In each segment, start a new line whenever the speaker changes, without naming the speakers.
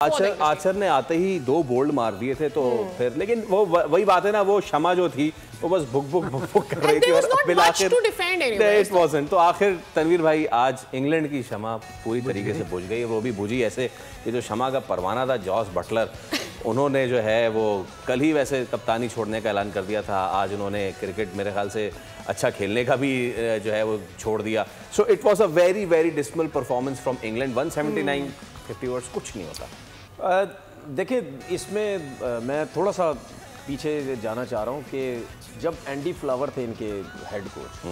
आचर ने आते ही 2 बोल्ड मार दिए थे तो फिर, लेकिन वो वही बात है ना, वो शमा जो थी वो बस बुक कर रही थी और फिर आखिर इट वाज़न्ट। तो आखिर तनवीर भाई आज इंग्लैंड की शमा पूरी तरीके से बुझ गई। वो भी बुझी ऐसे कि जो शमा का परवाना था जॉस बटलर, उन्होंने जो है वो कल ही वैसे कप्तानी छोड़ने का ऐलान कर दिया था। आज उन्होंने क्रिकेट मेरे ख्याल से अच्छा खेलने का भी जो है वो छोड़ दिया। So it was a very very dismal performance from England. 179 50 overs कुछ नहीं होता।
देखिए इसमें मैं थोड़ा सा पीछे जाना चाह रहा हूँ कि जब एंडी फ्लावर थे इनके हेड कोच,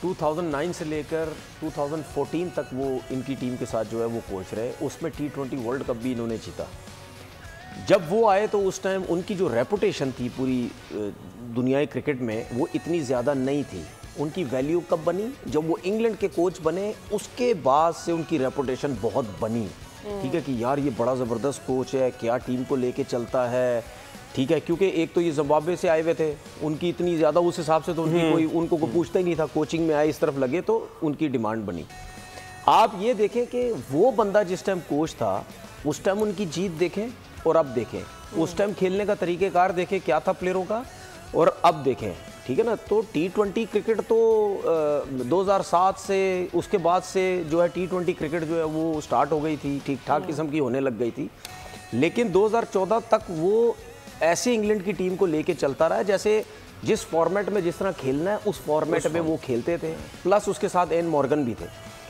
2009 से लेकर 2014 तक वो इनकी टीम के साथ जो है वो कोच रहे। उसमें T20 वर्ल्ड कप भी इन्होंने जीता। जब वो आए तो उस टाइम उनकी जो रेपुटेशन थी पूरी दुनियाई क्रिकेट में वो इतनी ज़्यादा नहीं थी। उनकी वैल्यू कब बनी? जब वो इंग्लैंड के कोच बने, उसके बाद से उनकी रेपुटेशन बहुत बनी। ठीक है कि यार ये बड़ा ज़बरदस्त कोच है, क्या टीम को लेके चलता है। ठीक है, क्योंकि एक तो ये जिम्बाब्वे से आए हुए थे, उनकी इतनी ज़्यादा उस हिसाब से तो उनकी उनको पूछता ही नहीं था। कोचिंग में आए, इस तरफ लगे तो उनकी डिमांड बनी। आप ये देखें कि वो बंदा जिस टाइम कोच था उस टाइम उनकी जीत देखें और अब देखें, उस टाइम खेलने का तरीक़ेकार देखें क्या था प्लेयरों का, और अब देखें। ठीक है ना, तो T20 क्रिकेट तो 2007 से उसके बाद से जो है T20 क्रिकेट जो है वो स्टार्ट हो गई थी, ठीक ठाक किस्म की होने लग गई थी। लेकिन 2014 तक वो ऐसे इंग्लैंड की टीम को लेके चलता रहा जैसे जिस फॉर्मेट में जिस तरह खेलना है उस फॉर्मेट में वो खेलते थे। प्लस उसके साथ एन मॉर्गन भी थे,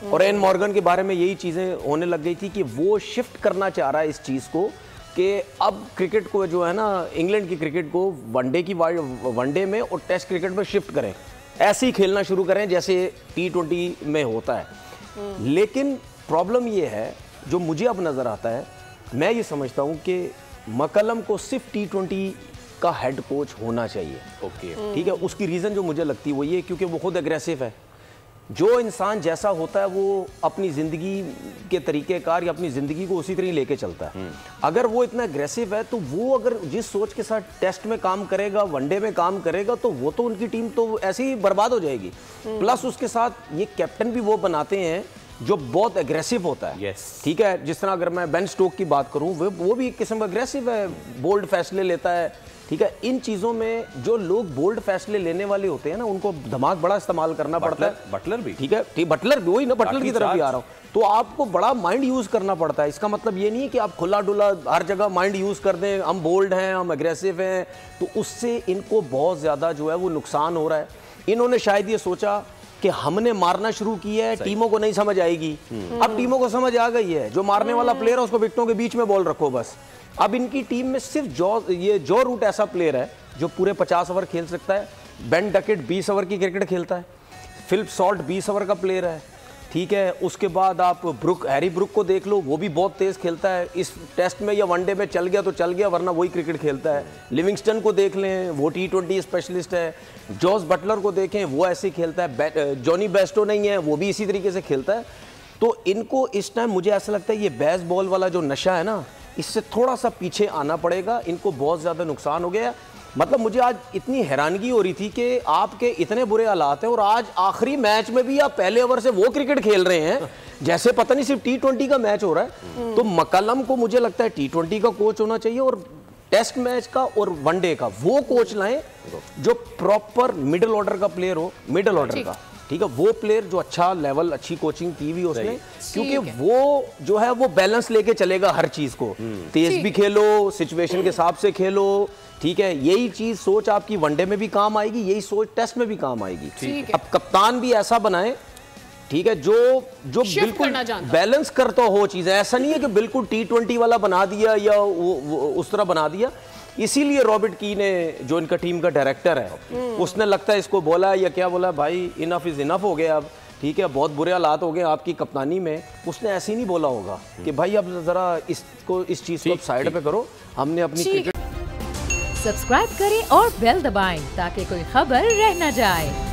और एन मॉर्गन के बारे में यही चीज़ें होने लग गई थी कि वो शिफ्ट करना चाह रहा है इस चीज़ को कि अब क्रिकेट को जो है ना, इंग्लैंड की क्रिकेट को वनडे में और टेस्ट क्रिकेट में शिफ्ट करें, ऐसे ही खेलना शुरू करें जैसे T20 में होता है। लेकिन प्रॉब्लम ये है जो मुझे अब नज़र आता है, मैं ये समझता हूँ कि मकलम को सिर्फ T20 का हेड कोच होना चाहिए।
ओके,
ठीक है, उसकी रीज़न जो मुझे लगती है वो ये क्योंकि वो खुद एग्रेसिव है। जो इंसान जैसा होता है वो अपनी ज़िंदगी के तरीक़ेकार या अपनी ज़िंदगी को उसी तरह लेके चलता है। अगर वो इतना एग्रेसिव है तो वो अगर जिस सोच के साथ टेस्ट में काम करेगा, वनडे में काम करेगा, तो वो तो उनकी टीम तो ऐसे ही बर्बाद हो जाएगी। प्लस उसके साथ ये कैप्टन भी वो बनाते हैं जो बहुत एग्रेसिव होता है। ठीक है, जिस तरह अगर मैं बेन स्टोक की बात करूँ, वो भी एक किस्म का एग्रेसिव है, बोल्ड फैसले लेता है। ठीक है, इन चीज़ों में जो लोग बोल्ड फैसले लेने वाले होते हैं ना, उनको दिमाग बड़ा इस्तेमाल करना पड़ता है।
बटलर भी,
ठीक है, बटलर भी, वही ना, बटलर की तरफ भी आ रहा हूँ। तो आपको बड़ा माइंड यूज़ करना पड़ता है। इसका मतलब ये नहीं है कि आप खुला डुला हर जगह माइंड यूज़ कर दें, हम बोल्ड हैं, हम एग्रेसिव हैं, तो उससे इनको बहुत ज़्यादा जो है वो नुकसान हो रहा है। इन्होंने शायद ये सोचा कि हमने मारना शुरू किया है, टीमों को नहीं समझ आएगी। अब टीमों को समझ आ गई है, जो मारने वाला प्लेयर है उसको विकेटों के बीच में बॉल रखो बस। अब इनकी टीम में सिर्फ जो रूट ऐसा प्लेयर है जो पूरे 50 ओवर खेल सकता है। बेन डकेट 20 ओवर की क्रिकेट खेलता है। फिलिप सॉल्ट 20 ओवर का प्लेयर है। ठीक है, उसके बाद आप हैरी ब्रुक को देख लो, वो भी बहुत तेज़ खेलता है। इस टेस्ट में या वनडे में चल गया तो चल गया, वरना वही क्रिकेट खेलता है। लिविंगस्टन को देख लें, वो T20 स्पेशलिस्ट है। जॉस बटलर को देखें, वो ऐसे खेलता है। जॉनी बेस्टो नहीं है, वो भी इसी तरीके से खेलता है। तो इनको इस टाइम मुझे ऐसा लगता है ये बेसबॉल वाला जो नशा है ना, इससे थोड़ा सा पीछे आना पड़ेगा। इनको बहुत ज़्यादा नुकसान हो गया। मतलब मुझे आज इतनी हैरानगी हो रही थी कि आपके इतने बुरे हालात हैं और आज आखिरी मैच में भी आप पहले ओवर से वो क्रिकेट खेल रहे हैं जैसे पता नहीं सिर्फ T20 का मैच हो रहा है। तो मकलम को मुझे लगता है T20 का कोच होना चाहिए और टेस्ट मैच का और वनडे का वो कोच लाएं जो प्रॉपर मिडिल ऑर्डर का प्लेयर हो, मिडिल ऑर्डर का। ठीक है, वो प्लेयर जो अच्छा लेवल, अच्छी कोचिंग की हुई उसने, क्योंकि वो जो है वो बैलेंस लेके चलेगा हर चीज को। तेज भी खेलो, सिचुएशन के हिसाब से खेलो। ठीक है, यही चीज सोच आपकी वनडे में भी काम आएगी, यही सोच टेस्ट में भी काम आएगी। अब कप्तान भी ऐसा बनाए, ठीक है, जो बिल्कुल बैलेंस करता हो चीजें। ऐसा नहीं है कि बिल्कुल T20 वाला बना दिया या वो उस तरह बना दिया। इसीलिए रॉबर्ट की ने, जो इनका टीम का डायरेक्टर है, उसने लगता है इसको बोला या क्या बोला, भाई इनफ इज इनफ हो गया अब। ठीक है, बहुत बुरे हालात हो गए आपकी कप्तानी में। उसने ऐसे ही नहीं बोला होगा कि भाई अब जरा इस चीज को साइड पे करो, हमने अपनी क्रिकेट।
सब्सक्राइब करें और बेल दबाएं ताकि कोई खबर रह न जाए।